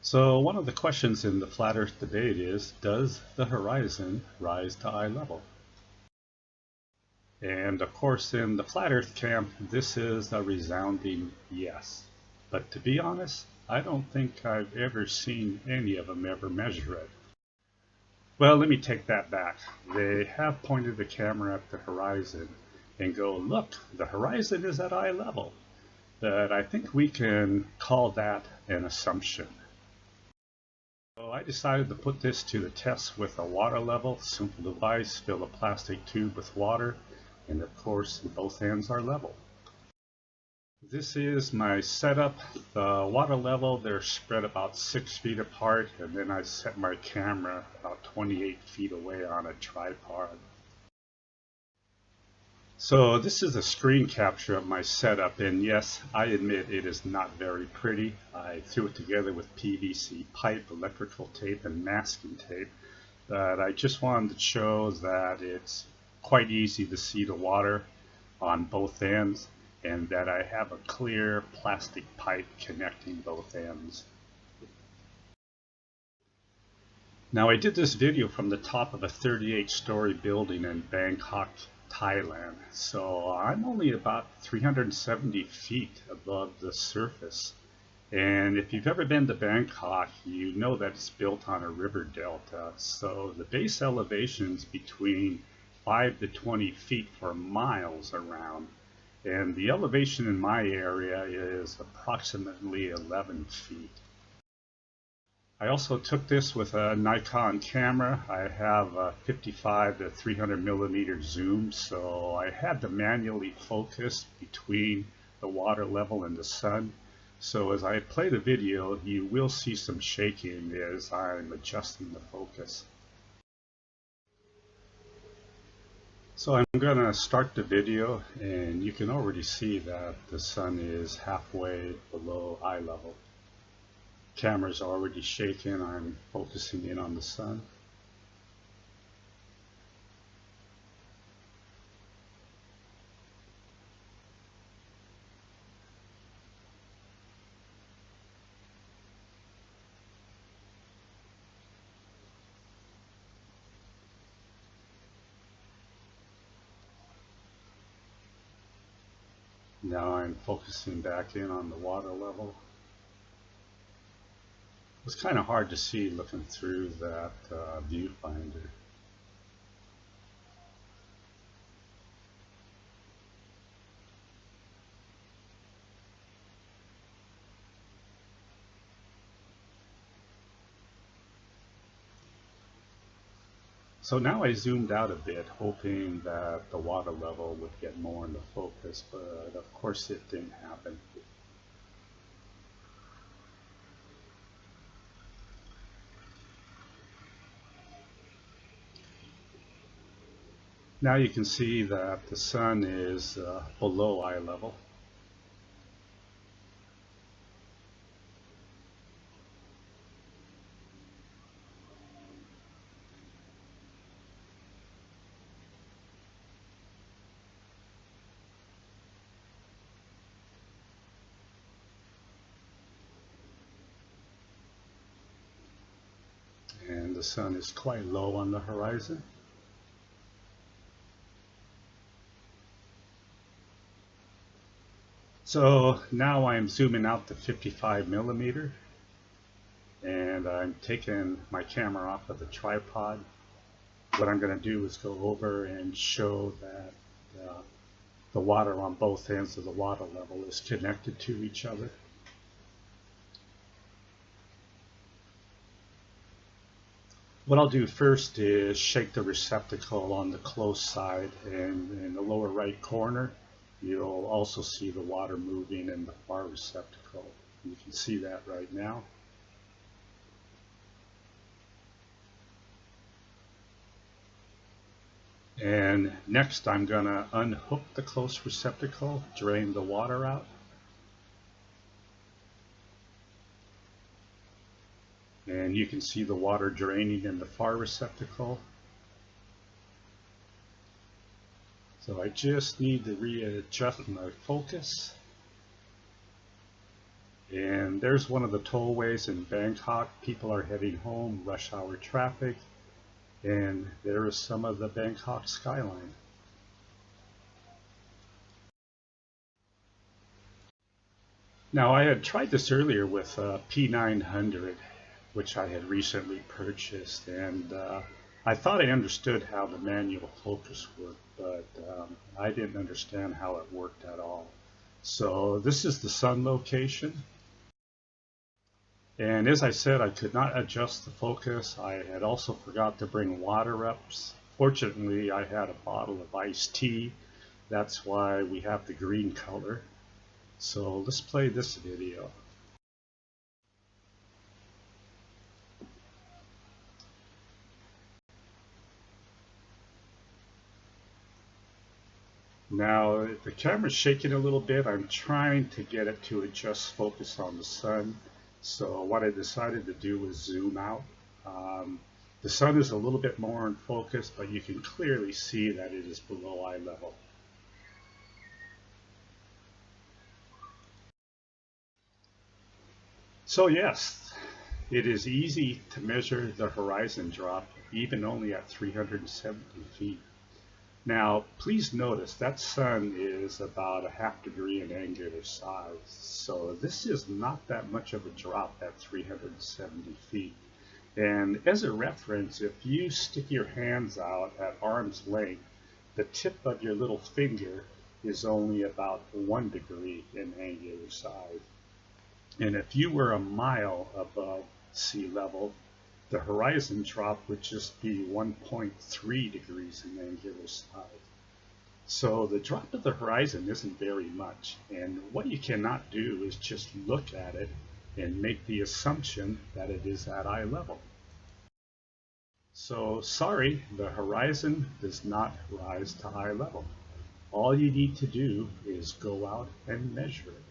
So one of the questions in the flat earth debate is, does the horizon rise to eye level? And of course in the flat earth camp, this is a resounding yes. But to be honest, I don't think I've ever seen any of them ever measure it. Well, let me take that back. They have pointed the camera at the horizon and go, look, the horizon is at eye level. But I think we can call that an assumption. So I decided to put this to the test with a water level, simple device, fill a plastic tube with water, and of course both ends are level. This is my setup. The water level, they're spread about 6 feet apart, and then I set my camera about 28 feet away on a tripod. So this is a screen capture of my setup, and yes, I admit it is not very pretty. I threw it together with PVC pipe, electrical tape, and masking tape, but I just wanted to show that it's quite easy to see the water on both ends, and that I have a clear plastic pipe connecting both ends. Now I did this video from the top of a 38-story building in Bangkok, Thailand, so I'm only about 370 feet above the surface. And if you've ever been to Bangkok, you know that it's built on a river delta, so the base elevation's between 5 to 20 feet for miles around, and the elevation in my area is approximately 11 feet. I also took this with a Nikon camera. I have a 55 to 300 millimeter zoom, so I had to manually focus between the water level and the sun. So as I play the video, you will see some shaking as I'm adjusting the focus. So I'm going to start the video, and you can already see that the sun is halfway below eye level. Camera's already shaking. I'm focusing in on the sun. Now I'm focusing back in on the water level. It's kind of hard to see looking through that viewfinder. So now I zoomed out a bit, hoping that the water level would get more into focus, but of course it didn't happen. Now you can see that the sun is below eye level. And the sun is quite low on the horizon. So now I'm zooming out to 55 millimeter, and I'm taking my camera off of the tripod. What I'm going to do is go over and show that the water on both ends of the water level is connected to each other. What I'll do first is shake the receptacle on the close side, and in the lower right corner you'll also see the water moving in the far receptacle. You can see that right now. And next I'm going to unhook the close receptacle, drain the water out. And you can see the water draining in the far receptacle. So I just need to readjust my focus. And there's one of the tollways in Bangkok. People are heading home, rush hour traffic, and there is some of the Bangkok skyline. Now, I had tried this earlier with a P900, which I had recently purchased, and I thought I understood how the manual focus worked, but I didn't understand how it worked at all. So this is the sun location. And as I said, I could not adjust the focus. I had also forgot to bring water ups. Fortunately, I had a bottle of iced tea. That's why we have the green color. So let's play this video. Now the camera's shaking a little bit. I'm trying to get it to adjust focus on the sun. So what I decided to do was zoom out. The sun is a little bit more in focus, but you can clearly see that it is below eye level. So yes, it is easy to measure the horizon drop, even only at 370 feet. Now, please notice that sun is about a ½ degree in angular size, so this is not that much of a drop at 370 feet. And as a reference, if you stick your hands out at arm's length, the tip of your little finger is only about 1 degree in angular size. And if you were a mile above sea level, the horizon drop would just be 1.3 degrees in angular size. So the drop of the horizon isn't very much, and what you cannot do is just look at it and make the assumption that it is at eye level. So sorry, the horizon does not rise to eye level. All you need to do is go out and measure it.